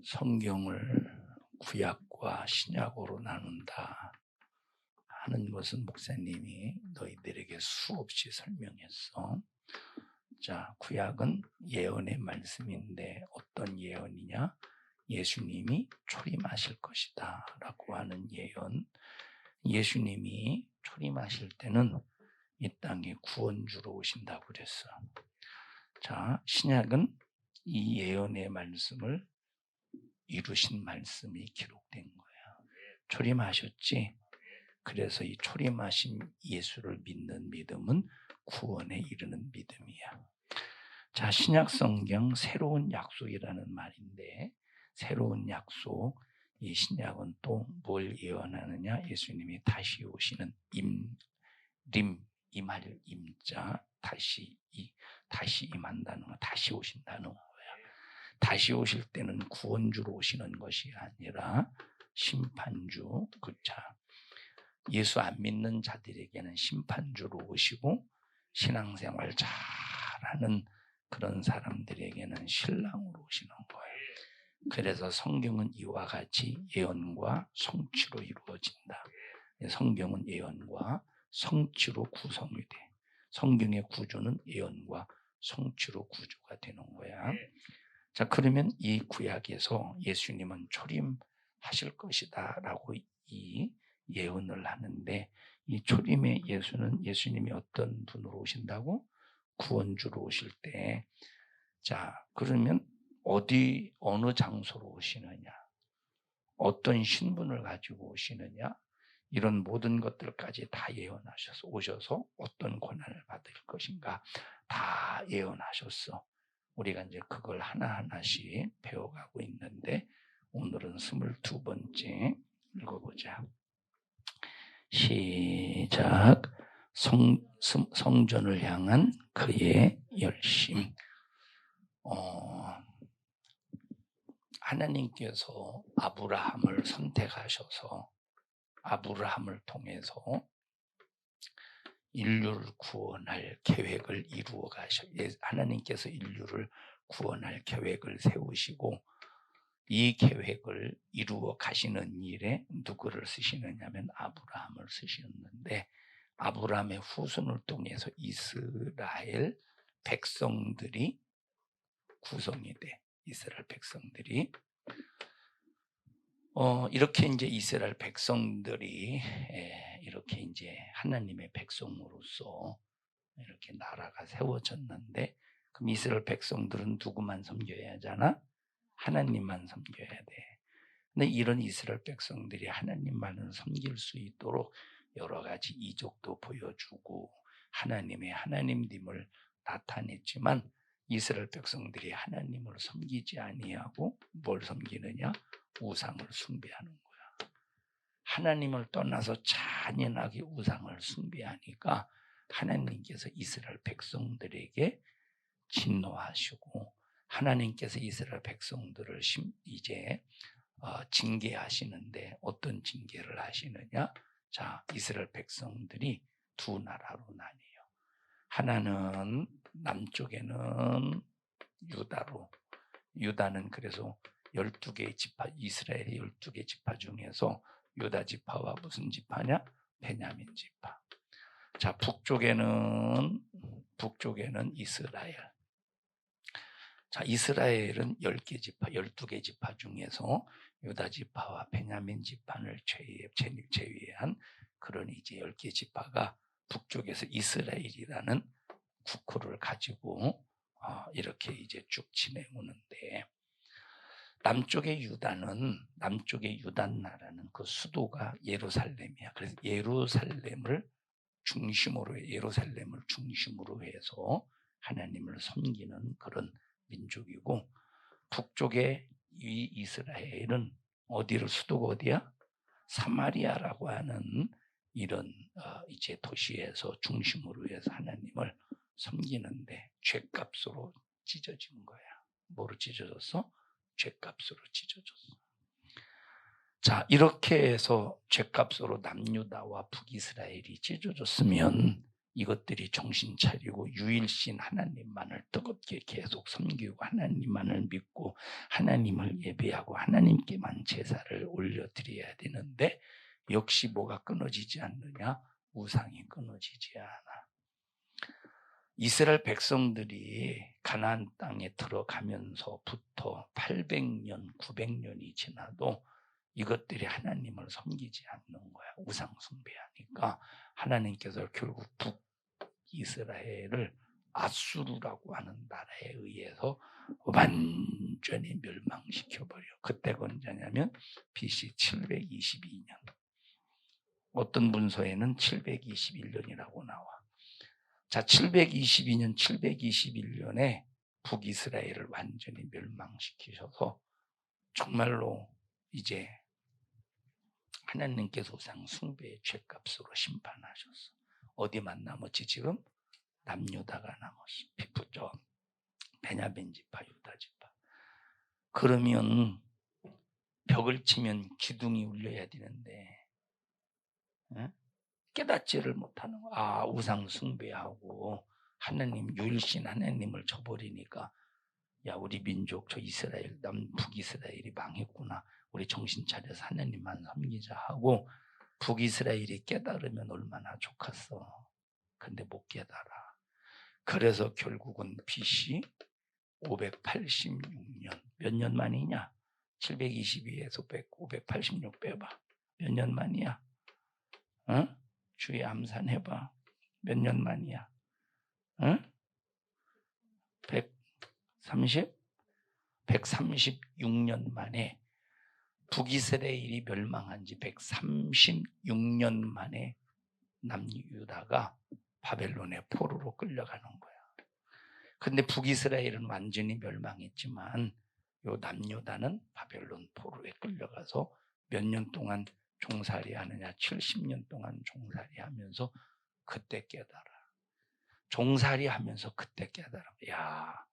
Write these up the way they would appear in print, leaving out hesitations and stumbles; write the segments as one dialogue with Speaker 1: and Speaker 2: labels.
Speaker 1: 성경을 구약과 신약으로 나눈다 하는 것은 목사님이 너희들에게 수없이 설명했어. 자, 구약은 예언의 말씀인데 어떤 예언이냐? 예수님이 초림하실 것이다 라고 하는 예언. 예수님이 초림하실 때는 이 땅에 구원주로 오신다고 그랬어. 자, 신약은 이 예언의 말씀을 이루신 말씀이 기록된 거야. 초림하셨지? 그래서 이 초림하신 예수를 믿는 믿음은 구원에 이르는 믿음이야. 자, 신약 성경 새로운 약속이라는 말인데, 새로운 약속, 이 신약은 또 뭘 예언하느냐? 예수님이 다시 오시는 임할 임자, 다시 임한다는 거, 다시 오신다는 거야. 다시 오실 때는 구원주로 오시는 것이 아니라 심판주, 그렇죠. 예수 안 믿는 자들에게는 심판주로 오시고 신앙생활 잘하는 그런 사람들에게는 신랑으로 오시는 거예요. 그래서 성경은 이와 같이 예언과 성취로 이루어진다. 성경은 예언과 성취로 구성이 돼. 성경의 구조는 예언과 성취로 구조가 되는 거야. 자, 그러면 이 구약에서 예수님은 초림하실 것이다 라고 이 예언을 하는데, 이 초림의 예수님이 어떤 분으로 오신다고? 구원주로 오실 때. 자, 그러면 어느 장소로 오시느냐, 어떤 신분을 가지고 오시느냐, 이런 모든 것들까지 다 예언하셔서 오셔서 어떤 고난을 받을 것인가 다 예언하셨어. 우리가 이제 그걸 하나하나씩 배워가고 있는데, 오늘은 22번째 읽어보자. 시작. 성전을 향한 그의 열심. 하나님께서 아브라함을 선택하셔서 아브라함을 통해서 인류를 구원할 계획을 이루어 하나님께서 인류를 구원할 계획을 세우시고, 이 계획을 이루어 가시는 일에 누구를 쓰시느냐면 아브라함을 쓰셨는데, 아브라함의 후손을 통해서 이스라엘 백성들이 구성이 돼. 이스라엘 백성들이 이렇게 이제 이스라엘 백성들이 이렇게 이제 하나님의 백성으로서 이렇게 나라가 세워졌는데, 그럼 이스라엘 백성들은 누구만 섬겨야 하잖아? 하나님만 섬겨야 돼. 근데 이런 이스라엘 백성들이 하나님만을 섬길 수 있도록 여러 가지 이적도 보여주고 하나님의 하나님됨을 나타냈지만, 이스라엘 백성들이 하나님을 섬기지 아니하고 뭘 섬기느냐? 우상을 숭배하는 거야. 하나님을 떠나서 잔인하게 우상을 숭배하니까 하나님께서 이스라엘 백성들에게 진노하시고, 하나님께서 이스라엘 백성들을 이제 징계하시는데, 어떤 징계를 하시느냐? 자, 이스라엘 백성들이 두 나라로 나뉘어요. 하나는 남쪽에는 유다는 그래서 12개의 지파, 이스라엘의 12개 지파 중에서 유다 지파와 무슨 지파냐? 베냐민 지파. 자, 북쪽에는 이스라엘. 자, 이스라엘은 10개 지파, 12개 지파 중에서 유다 지파와 베냐민 지파를 제외한 그런 이제 10개 지파가 북쪽에서 이스라엘이라는 국호를 가지고 이렇게 이제 쭉 지내오는데, 남쪽의 유다 나라는 그 수도가 예루살렘이야. 그래서 예루살렘을 중심으로 해서 하나님을 섬기는 그런 민족이고, 북쪽의 이 이스라엘은 수도가 어디야? 사마리아라고 하는 이런 이제 도시에서 중심으로 해서 하나님을 섬기는데, 죗값으로 찢어진 거야. 뭐로 찢어졌어? 죗값으로 찢어졌어. 자, 이렇게 해서 죗값으로 남유다와 북이스라엘이 찢어졌으면 이것들이 정신 차리고 유일신 하나님만을 뜨겁게 계속 섬기고 하나님만을 믿고 하나님을 예배하고 하나님께만 제사를 올려드려야 되는데 역시 뭐가 끊어지지 않느냐? 우상이 끊어지지 않아. 이스라엘 백성들이 가나안 땅에 들어가면서부터 800년, 900년이 지나도 이것들이 하나님을 섬기지 않는 거야. 우상 숭배하니까 하나님께서 결국 북이스라엘을 아수르라고 하는 나라에 의해서 완전히 멸망시켜버려. 그때가 언제냐면 BC 722년. 어떤 문서에는 721년이라고 나와. 자, 722년, 721년에 북이스라엘을 완전히 멸망시키셔서 정말로 이제 하나님께서 우상 숭배의 죄값으로 심판하셨어. 어디만 남았지 지금? 남유다가 남았어. 피부죠. 베냐민 지파, 유다 지파. 그러면 벽을 치면 기둥이 울려야 되는데 깨닫지를 못하는 거야. 아, 우상 숭배하고 하나님 유일신 하나님을 저버리니까 야, 우리 민족 저 이스라엘 북이스라엘이 망했구나. 우리 정신 차려서 하나님만 섬기자 하고 북이스라엘이 깨달으면 얼마나 좋겠어. 근데 못 깨달아. 그래서 결국은 BC 586년 몇 년 만이냐? 722에서 586 빼봐. 몇 년 만이야? 응? 주의 암산해봐. 몇 년 만이야? 응? 136년 만에 북이스라엘이 멸망한 지 136년 만에 남유다가 바벨론의 포로로 끌려가는 거야. 근데 북이스라엘은 완전히 멸망했지만 요 남유다는 바벨론 포로에 끌려가서 몇 년 동안 종살이 하느냐? 70년 동안 종살이 하면서 그때 깨달아. 종살이 하면서 그때 깨달아. 야,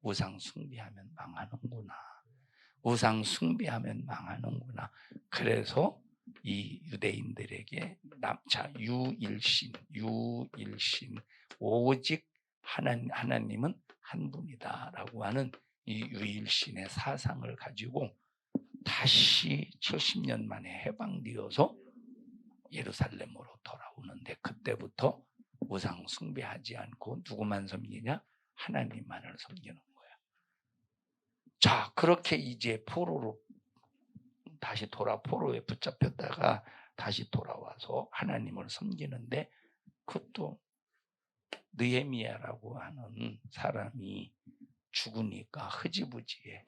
Speaker 1: 우상 숭배하면 망하는구나. 우상 숭배하면 망하는구나. 그래서 이 유대인들에게 유일신 오직 하나님은 한 분이다라고 하는 이 유일신의 사상을 가지고 다시 70년 만에 해방되어서 예루살렘으로 돌아오는데 그때부터 우상 숭배하지 않고 누구만 섬기냐? 하나님만을 섬기는 거야. 자, 그렇게 이제 포로로 다시 포로에 붙잡혔다가 다시 돌아와서 하나님을 섬기는데 그것도 느헤미야라고 하는 사람이 죽으니까 흐지부지해.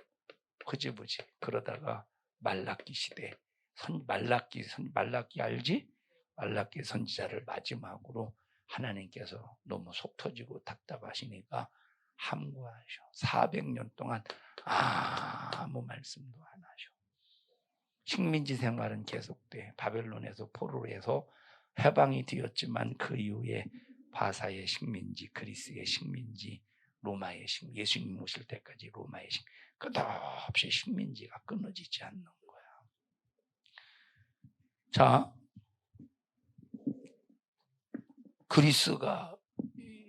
Speaker 1: 그러다가 말라기 시대 말라기 알지? 말라기 선지자를 마지막으로 하나님께서 너무 속 터지고 답답하시니까 함구하셔. 400년 동안 아무 말씀도 안 하셔. 식민지 생활은 계속돼. 바벨론에서 포로로 해서 해방이 되었지만 그 이후에 바사의 식민지, 그리스의 식민지, 로마의 식민지, 예수님 오실 때까지 로마의 식민지, 끝없이 식민지가 끊어지지 않는 거야. 자, 그리스가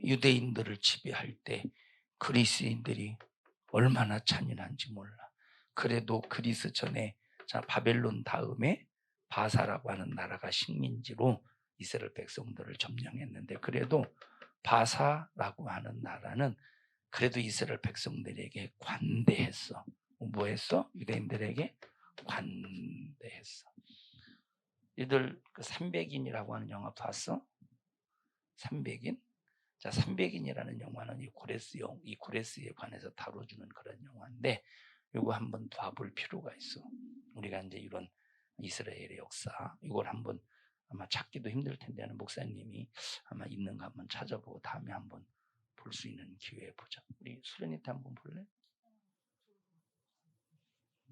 Speaker 1: 유대인들을 지배할 때 그리스인들이 얼마나 잔인한지 몰라. 그래도 그리스 전에 바벨론 다음에 바사라고 하는 나라가 식민지로 이스라엘 백성들을 점령했는데 그래도 바사라고 하는 나라는 그래도 이스라엘 백성들에게 관대했어. 뭐 했어? 유대인들에게 관대했어. 이들 300인이라고 하는 영화 봤어? 300인? 자, 300인이라는 영화는 이 고레스에 관해서 다뤄주는 그런 영화인데 이거 한번 봐볼 필요가 있어. 우리가 이제 이런 이스라엘의 역사 이걸 한번 아마 찾기도 힘들 텐데 목사님이 아마 있는가 한번 찾아보고 다음에 한번 볼 수 있는 기회에 보자. 우리 수련이한테 한번 볼래?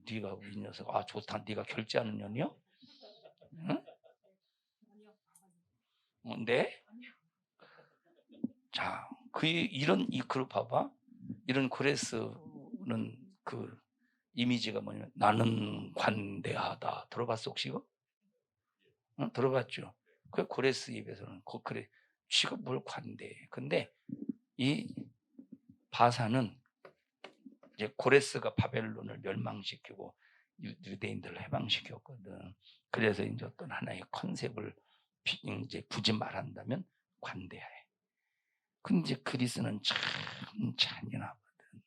Speaker 1: 네가 이 녀석 좋다. 네가 결제하는 년이요? 응? 네? 자, 그룹 봐봐. 이런 고레스는 그 이미지가 뭐냐면 나는 관대하다. 들어봤어 혹시 이거? 들어봤죠? 그 고레스 입에서는 그래 지가 뭘 관대해. 근데 이 바사는 이제 고레스가 바벨론을 멸망시키고 유대인들을 해방시켰거든. 그래서 이제 어떤 하나의 컨셉을 이제 굳이 말한다면 관대해. 근데 그리스는 참 잔인하거든.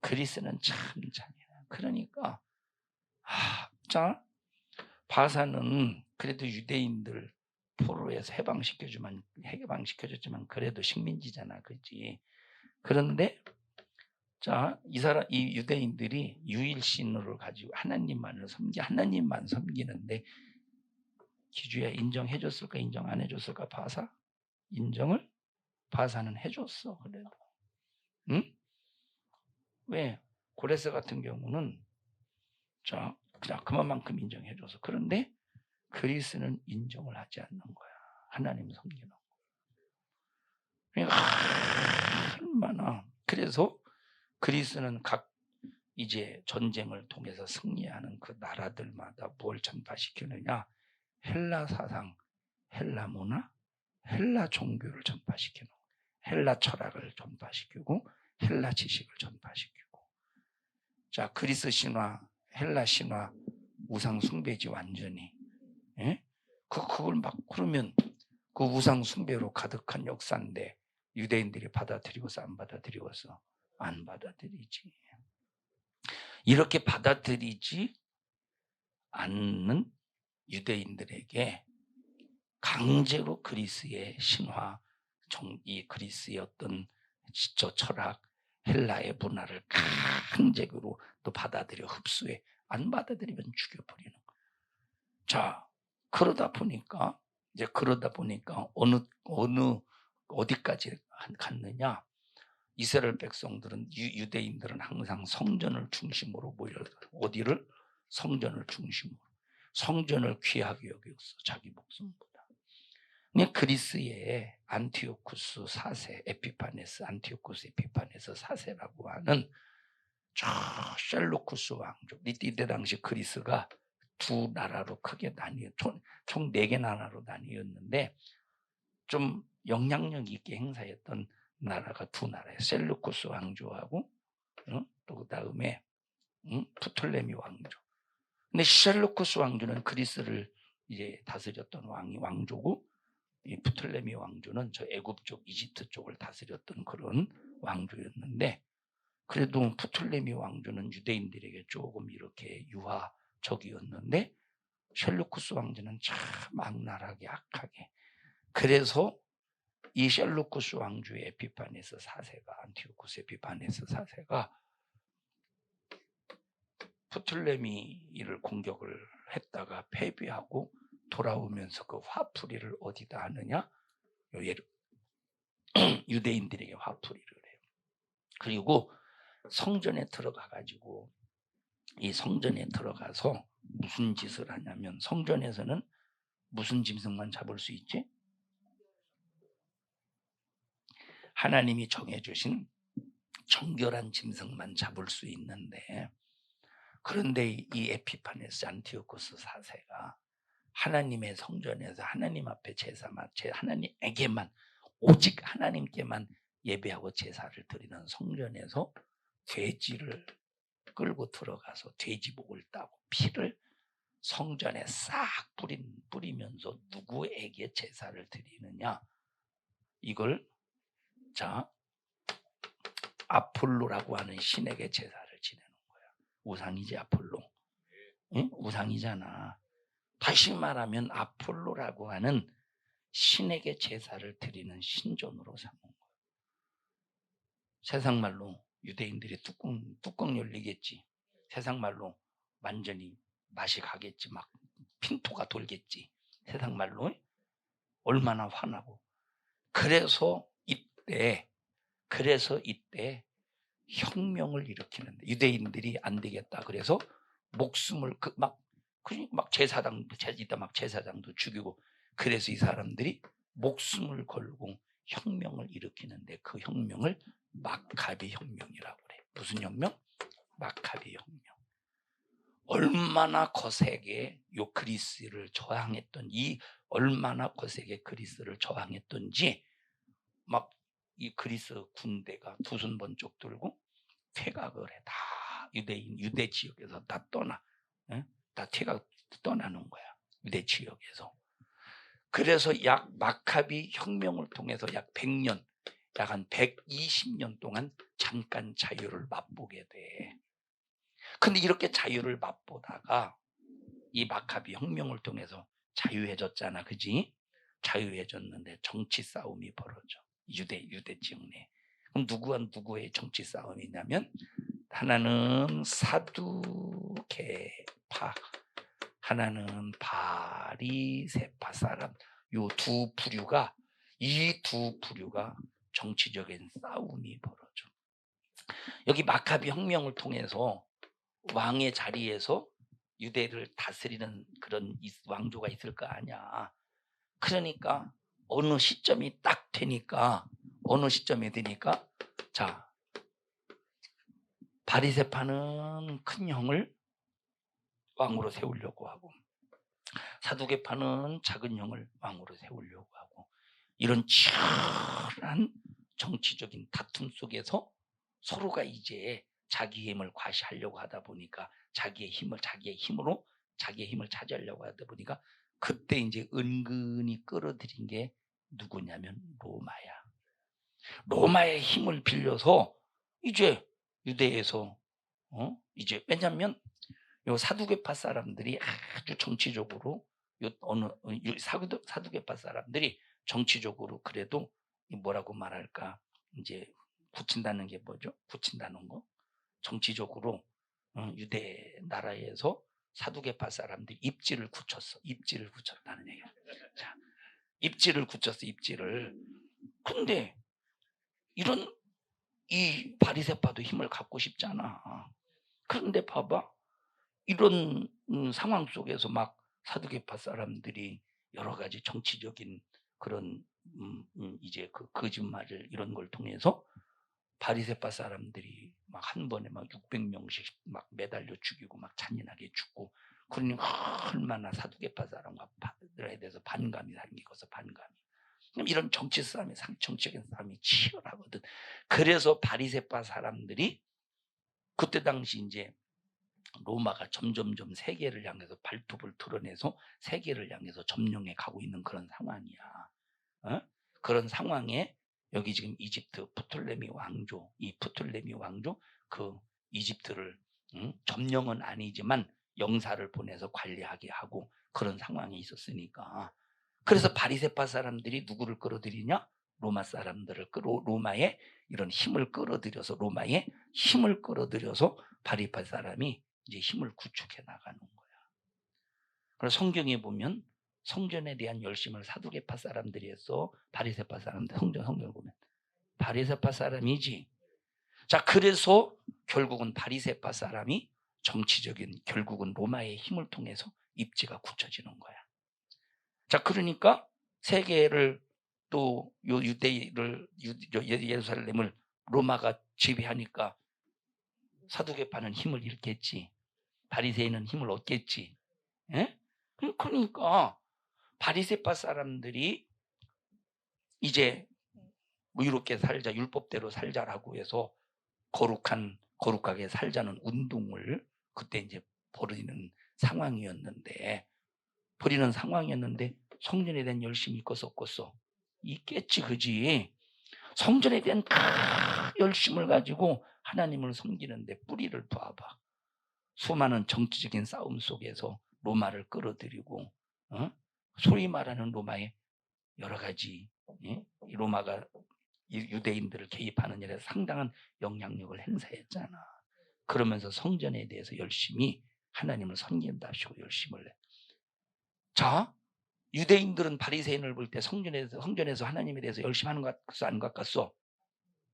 Speaker 1: 그리스는 참 잔인해. 그러니까 자, 바사는 그래도 유대인들 포로에서 해방시켜줬지만 그래도 식민지잖아, 그렇지? 그런데 자, 이 유대인들이 유일신으로 가지고 하나님만 섬기는데 기주야 인정해줬을까, 인정 안 해줬을까? 바사 인정을 바사는 해줬어. 그래도 응? 왜 고레스 같은 경우는 자 그냥 그만큼 인정해줘서. 그런데 그리스는 인정을 하지 않는 거야. 하나님 섬기는 거. 그러니까 얼마나. 그래서 그리스는 각 이제 전쟁을 통해서 승리하는 그 나라들마다 뭘 전파시키느냐? 헬라 사상, 헬라 문화, 헬라 종교를 전파시키는 거야. 헬라 철학을 전파시키고 헬라 지식을 전파시키고. 자, 그리스 신화, 헬라 신화, 우상 숭배지 완전히. 예? 그걸 막 그러면 그 우상 숭배로 가득한 역사인데 유대인들이 받아들이고서 안 받아들이고서 안 받아들이지. 이렇게 받아들이지 않는 유대인들에게 강제로 그리스의 신화, 이 그리스의 어떤 지적 철학, 헬라의 문화를 강제로 또 받아들여 흡수해. 안 받아들이면 죽여버리는 거야. 자, 그러다 보니까 어디까지 갔느냐? 이스라엘 백성들은 유대인들은 항상 성전을 중심으로 어디를? 성전을 중심으로. 성전을 귀하게 여겼어. 자기 목숨보다. 근데 그리스의 안티오쿠스 4세, 안티오쿠스 에피파네스 4세라고 하는 저 셀루쿠스 왕족. 이때 당시 그리스가 두 나라로 크게 총 4개 나라로 나뉘었는데 좀 영향력 있게 행사했던 나라가 두 나라예요. 셀루쿠스 왕조하고 또 그다음에 프톨레미 왕조. 근데 셀루쿠스 왕조는 그리스를 이제 다스렸던 왕조고, 이 프톨레미 왕조는 저 애굽 쪽, 이집트 쪽을 다스렸던 그런 왕조였는데, 그래도 프톨레미 왕조는 유대인들에게 조금 이렇게 유화적이었는데 셀루쿠스 왕조는 참 악랄하게 악하게. 그래서 이 셀루쿠스 왕조의 에피파네스 4세가, 안티오쿠스 에피파네스 4세가 프톨레미를 공격을 했다가 패배하고 돌아오면서 그 화풀이를 어디다 하느냐? 유대인들에게 화풀이를 해요. 그리고 성전에 들어가가지고 이 성전에 들어가서 무슨 짓을 하냐면, 성전에서는 무슨 짐승만 잡을 수 있지? 하나님이 정해주신 정결한 짐승만 잡을 수 있는데, 그런데 이 에피파네스 안티오코스 4세가 하나님의 성전에서 하나님 앞에 하나님에게만, 오직 하나님께만 예배하고 제사를 드리는 성전에서 돼지를 끌고 들어가서 돼지목을 따고 피를 성전에 싹 뿌리면서 누구에게 제사를 드리느냐? 이걸 자 아폴로라고 하는 신에게 제사를 지내는 거야. 우상이지 아폴로. 응? 우상이잖아. 다시 말하면 아폴로라고 하는 신에게 제사를 드리는 신존으로 삼은 거야. 세상 말로 유대인들이 뚜껑 열리겠지. 세상 말로 완전히 맛이 가겠지. 막 핀토가 돌겠지. 세상 말로 얼마나 화나고. 그래서 이때 혁명을 일으키는데, 유대인들이 안 되겠다. 그래서 목숨을 막 제사장도 죽이고, 그래서 이 사람들이 목숨을 걸고 혁명을 일으키는데, 그 혁명을 마카비 혁명이라고 그래. 무슨 혁명? 마카비 혁명. 얼마나 거세게 요 그리스를 저항했던 이 얼마나 거세게 그리스를 저항했던지 막 이 그리스 군대가 두 손 번쩍 들고 퇴각을 해. 다 유대 지역에서 다 떠나. 다 퇴각 떠나는 거야. 유대 지역에서. 그래서 약 마카비 혁명을 통해서 약 100년, 약 한 120년 동안 잠깐 자유를 맛보게 돼. 근데 이렇게 자유를 맛보다가 이 마카비 혁명을 통해서 자유해졌잖아. 그지? 자유해졌는데 정치 싸움이 벌어져. 유대 지역 내. 그럼 누구와 누구의 정치 싸움이냐면 하나는 사두개파, 하나는 바리새파 사람. 이 두 부류가 정치적인 싸움이 벌어져. 여기 마카비 혁명을 통해서 왕의 자리에서 유대를 다스리는 그런 왕조가 있을 거 아니야. 그러니까 어느 시점이 되니까 자, 바리새파는 큰 형을 왕으로 세우려고 하고 사두개파는 작은 형을 왕으로 세우려고 하고 이런 치열한 정치적인 다툼 속에서 서로가 이제 자기의 힘을 과시하려고 하다 보니까 자기의 힘을 차지하려고 하다 보니까 그때 이제 은근히 끌어들인 게 누구냐면 로마야. 로마의 힘을 빌려서 이제 유대에서 이제 왜냐면 요 사두개파 사람들이 아주 정치적으로 사두개파 사람들이 정치적으로 그래도 뭐라고 말할까 이제 굳힌다는 게 뭐죠? 굳힌다는 거 정치적으로 유대 나라에서 사두개파 사람들이 입지를 굳혔다는 얘기야. 자, 입지를 굳혔어. 근데 이런 이 바리새파도 힘을 갖고 싶잖아. 그런데 봐봐. 이런 상황 속에서 막 사두개파 사람들이 여러 가지 정치적인 그런 이제 그 거짓말을 이런 걸 통해서 바리새파 사람들이 막 한 번에 막 600명씩 막 매달려 죽이고 막 잔인하게 죽고 그러니까 얼마나 사두개파 사람들에 대해서 반감이 생기고서 이런 정치적인 싸움이 치열하거든. 그래서 바리새파 사람들이 그때 당시 이제 로마가 점점점 세계를 향해서 발톱을 드러내서 세계를 향해서 점령해 가고 있는 그런 상황이야. 그런 상황에 여기 지금 이집트 프톨레미 왕조, 그 이집트를 점령은 아니지만 영사를 보내서 관리하게 하고 그런 상황이 있었으니까. 그래서 바리새파 사람들이 누구를 끌어들이냐? 로마 사람들을 로마의 이런 힘을 끌어들여서 바리새파 사람이 이제 힘을 구축해 나가는 거야. 그래서 성경에 보면 성전에 대한 열심을 사두개파 사람들이 했어. 바리새파 사람들 성경을 보면 바리새파 사람이지. 자, 그래서 결국은 바리새파 사람이 정치적인 결국은 로마의 힘을 통해서 입지가 굳혀지는 거야. 자, 그러니까 세계를 또 요 예루살렘을 로마가 지배하니까 사두개파는 힘을 잃겠지. 바리새인은 힘을 얻겠지. 예? 그러니까 바리새파 사람들이 이제 의롭게 살자, 율법대로 살자라고 해서 거룩하게 살자는 운동을 그때 이제 벌이는 상황이었는데 성전에 대한 열심이 있겠어? 있겠지, 그지? 성전에 대한 열심을 가지고 하나님을 섬기는데 뿌리를 봐봐. 수많은 정치적인 싸움 속에서 로마를 끌어들이고 소위 말하는 로마의 여러 가지 로마가 유대인들을 개입하는 일에 상당한 영향력을 행사했잖아. 그러면서 성전에 대해서 열심히 하나님을 섬긴다시고 열심을 해. 자, 유대인들은 바리새인을 볼 때 성전에서 하나님에 대해서 열심히 하는 것 같았어? 안 같았어?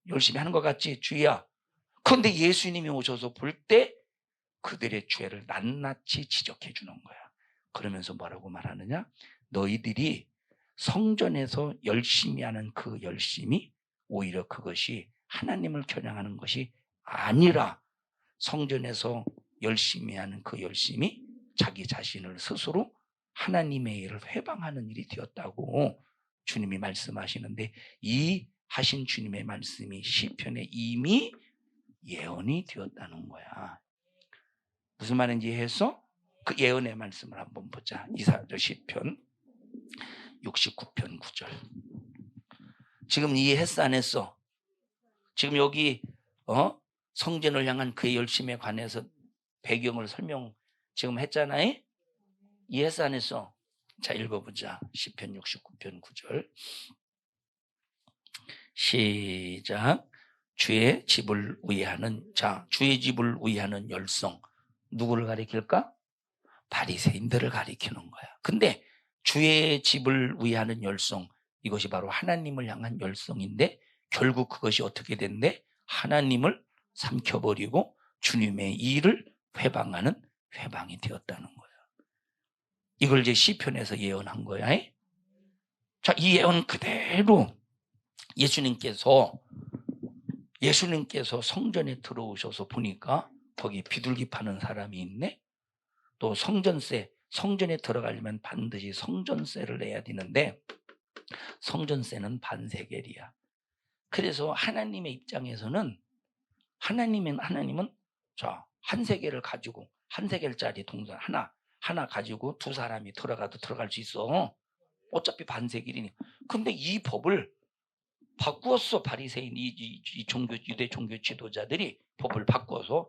Speaker 1: 열심히 하는 것 같지? 주의야. 그런데 예수님이 오셔서 볼 때 그들의 죄를 낱낱이 지적해 주는 거야. 그러면서 뭐라고 말하느냐? 너희들이 성전에서 열심히 하는 그 열심이 오히려 그것이 하나님을 겨냥하는 것이 아니라 성전에서 열심히 하는 그 열심이 자기 자신을 스스로 하나님의 일을 회방하는 일이 되었다고 주님이 말씀하시는데, 이 하신 주님의 말씀이 시편에 이미 예언이 되었다는 거야. 무슨 말인지 이해했어? 그 예언의 말씀을 한번 보자. 시편 69편 9절. 지금 이해했어 안 했어? 지금 여기 성전을 향한 그의 열심에 관해서 배경을 설명 지금 했잖아요. 이해했어 안 했어? 자, 읽어보자. 시편 69편 9절 시작. 주의 집을 위하는, 자, 주의 집을 위하는 열성, 누구를 가리킬까? 바리새인들을 가리키는 거야. 근데 주의 집을 위하는 열성, 이것이 바로 하나님을 향한 열성인데, 결국 그것이 어떻게 된대? 하나님을 삼켜버리고 주님의 일을 회방하는 회방이 되었다는 거야. 이걸 이제 시편에서 예언한 거야. 자, 이 예언 그대로 예수님께서 성전에 들어오셔서 보니까 거기 비둘기 파는 사람이 있네. 또 성전에 들어가려면 반드시 성전세를 내야 되는데 성전세는 반세겔이야. 그래서 하나님의 입장에서는 하나님은 자, 한 세겔을 가지고 한 세겔짜리 동전 하나 가지고 두 사람이 들어가도 들어갈 수 있어. 어차피 반세겔이니. 근데 이 법을 바꾸었어. 바리새인 유대 종교 지도자들이 법을 바꿔서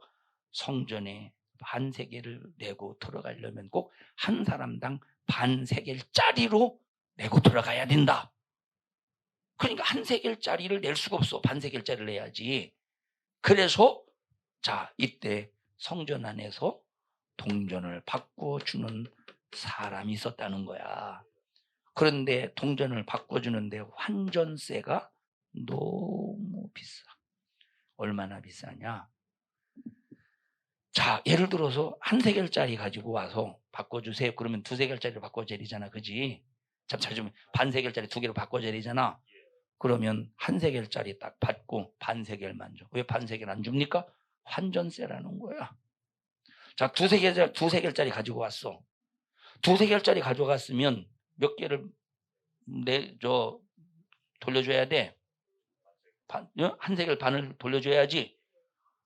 Speaker 1: 성전에 반세겔을 내고 들어가려면 꼭 한 사람당 반세겔짜리로 내고 들어가야 된다. 그러니까 한 세겔짜리를 낼 수가 없어. 반세겔짜리를 내야지. 그래서 자, 이때 성전 안에서 동전을 바꿔주는 사람이 있었다는 거야. 그런데 동전을 바꿔주는데 환전세가 너무 비싸. 얼마나 비싸냐? 자, 예를 들어서 한 세겔짜리 가지고 와서 바꿔주세요. 그러면 두 세겔짜리로 바꿔줘야 되잖아. 그지? 좀 반세겔짜리 두 개로 바꿔줘야 되잖아. 그러면 한 세겔짜리 딱 받고 반세겔만 줘. 왜 반세겔 안 줍니까? 환전세라는 거야. 자, 두 세겔짜리 가지고 왔어. 두 세겔짜리 가져갔으면 몇 개를 돌려줘야 돼? 한 세겔 반을 돌려줘야지.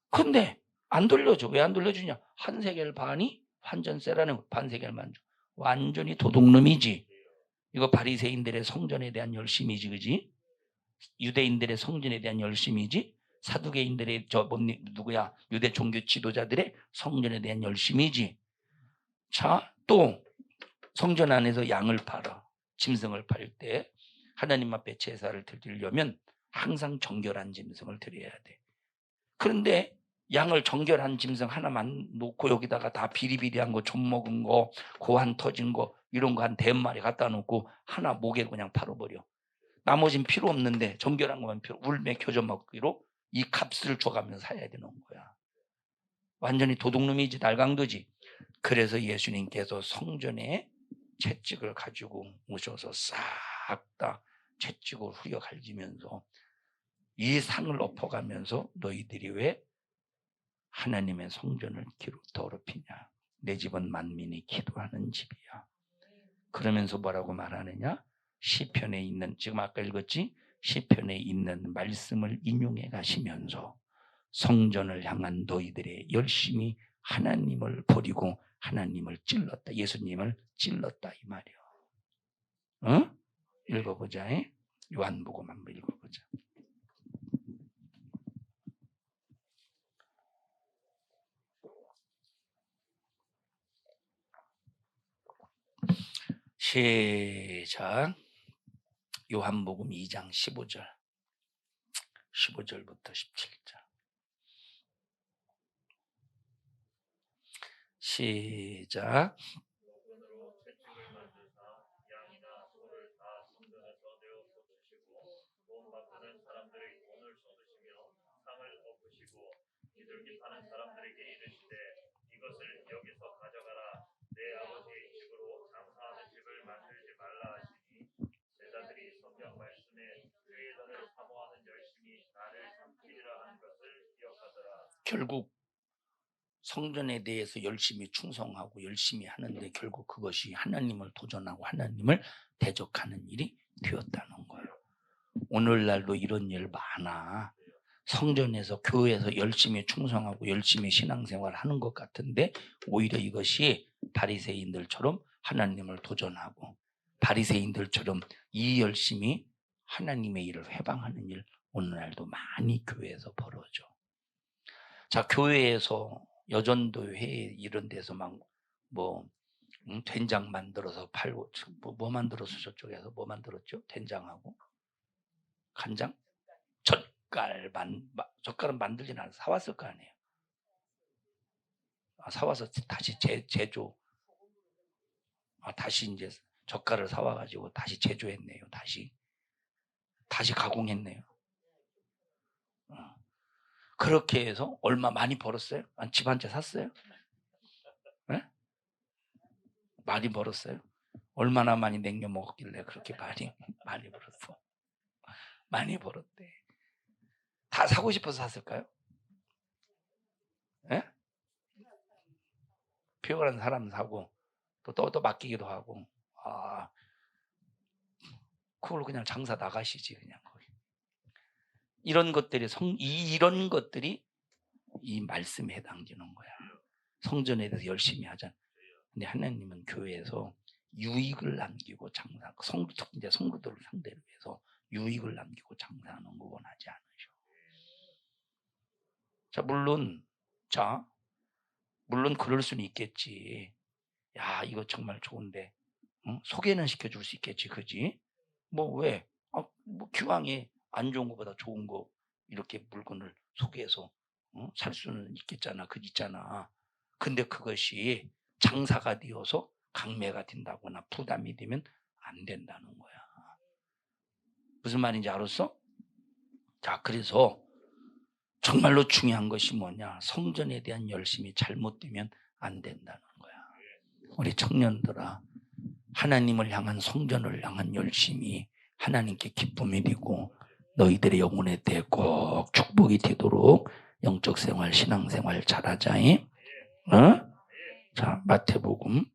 Speaker 1: 근데 안 돌려줘. 왜 안 돌려주냐? 한 세겔 반이 환전세라는 반세겔만 줘. 완전히 도둑놈이지. 이거 바리새인들의 성전에 대한 열심이지, 그지? 유대인들의 성전에 대한 열심이지. 사두개인들의 유대 종교 지도자들의 성전에 대한 열심이지. 자, 또 성전 안에서 양을 팔아. 짐승을 팔 때 하나님 앞에 제사를 드리려면 항상 정결한 짐승을 드려야 돼. 그런데 양을 정결한 짐승 하나만 놓고 여기다가 다 비리비리한 거, 좀 먹은 거, 고환 터진 거 이런 거 한 100마리 갖다 놓고 하나 목에 그냥 팔아버려. 나머진 필요 없는데 정결한 것만 울매 겨져 먹기로 이 값을 줘가면서 사야 되는 거야. 완전히 도둑놈이지, 날강도지. 그래서 예수님께서 성전에 채찍을 가지고 오셔서 싹 다 채찍을 후려 갈지면서 이 상을 엎어가면서 너희들이 왜 하나님의 성전을 더럽히냐? 내 집은 만민이 기도하는 집이야. 그러면서 뭐라고 말하느냐? 시편에 있는, 지금 아까 읽었지? 시편에 있는 말씀을 인용해 가시면서 성전을 향한 너희들의 열심히 하나님을 버리고 하나님을 찔렀다. 예수님을 찔렀다 이 말이야. 응? 읽어보자. 요한복음 한번 읽어보자. 시작. 요한복음 2장 15절부터 17절. 시작.
Speaker 2: 비둘기 파는 사람들에게 이르시되 이것을 여기서 가져가라. 내 아버지의 집으로 장사하는 집을 만들지 말라 하시니 제자들이 성경 말씀에 그의 돈을 사모하는 열심히 나를 삼키리라 한 것을 기억하더라.
Speaker 1: 결국 성전에 대해서 열심히 충성하고 열심히 하는데 결국 그것이 하나님을 도전하고 하나님을 대적하는 일이 되었다는 거예요. 오늘날도 이런 일 많아. 성전에서 교회에서 열심히 충성하고 열심히 신앙생활 하는 것 같은데 오히려 이것이 바리새인들처럼 하나님을 도전하고 바리새인들처럼 이 열심히 하나님의 일을 회방하는 일 오늘날도 많이 교회에서 벌어져. 자, 교회에서 여전도회 이런 데서 막 된장 만들어서 팔고 뭐 만들었어? 저쪽에서 뭐 만들었죠? 된장하고 간장? 젓갈은 만들진 않아. 사왔을 거 아니에요. 사와서 다시 제조. 다시 이제 젓갈을 사와가지고 다시 제조했네요. 다시 가공했네요. 그렇게 해서 얼마 많이 벌었어요? 집 한 채 샀어요? 네? 많이 벌었어요? 얼마나 많이 냉겨 먹었길래 그렇게 많이 벌었어? 많이 벌었대. 다 사고 싶어서 샀을까요? 네? 필요한 사람 사고 또 맡기기도 하고. 그걸로 그냥 장사 나가시지 그냥 거기. 이런 것들이 이런 것들이 이 말씀에 해당되는 거야. 성전에 대해서 열심히 하잖아. 근데 하나님은 교회에서 유익을 남기고 장사, 특히 이제 성도들을 상대로 해서 유익을 남기고 장사하는 거 원하지 않으셔. 물론 그럴 수는 있겠지. 야, 이거 정말 좋은데, 소개는 시켜줄 수 있겠지, 그지? 왜? 기왕에 안 좋은 것보다 좋은 거 이렇게 물건을 소개해서 살 수는 있겠잖아, 있잖아. 근데 그것이 장사가 되어서 강매가 된다거나 부담이 되면 안 된다는 거야. 무슨 말인지 알았어? 자, 그래서 정말로 중요한 것이 뭐냐? 성전에 대한 열심이 잘못되면 안 된다는 거야. 우리 청년들아, 하나님을 향한 성전을 향한 열심이 하나님께 기쁨이 되고 너희들의 영혼에 대해 꼭 축복이 되도록 영적 생활, 신앙생활 잘하자. 자, 마태복음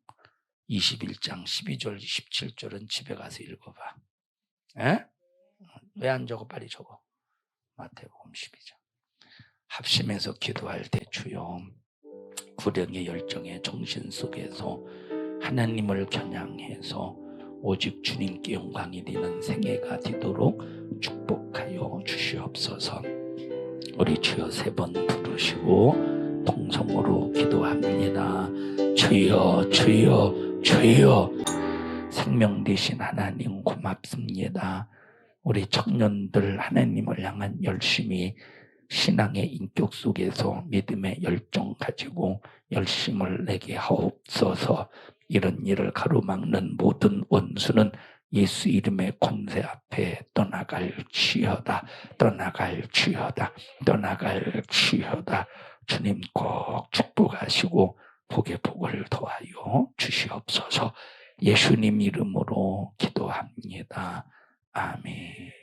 Speaker 1: 21장 12절 17절은 집에 가서 읽어봐. 왜 안 적어? 빨리 적어. 마태복음 12장. 합심해서 기도할 때 주여, 구령의 열정의 정신 속에서 하나님을 겨냥해서 오직 주님께 영광이 되는 생애가 되도록 축복하여 주시옵소서. 우리 주여 3번 부르시고 통성으로 기도합니다. 주여, 주여, 주여. 생명 되신 하나님 고맙습니다. 우리 청년들 하나님을 향한 열심히 신앙의 인격 속에서 믿음의 열정 가지고 열심을 내게 하옵소서. 이런 일을 가로막는 모든 원수는 예수 이름의 권세 앞에 떠나갈지어다. 떠나갈지어다. 떠나갈지어다. 주님 꼭 축복하시고 복에 복을 더하여 주시옵소서. 예수님 이름으로 기도합니다. 아멘.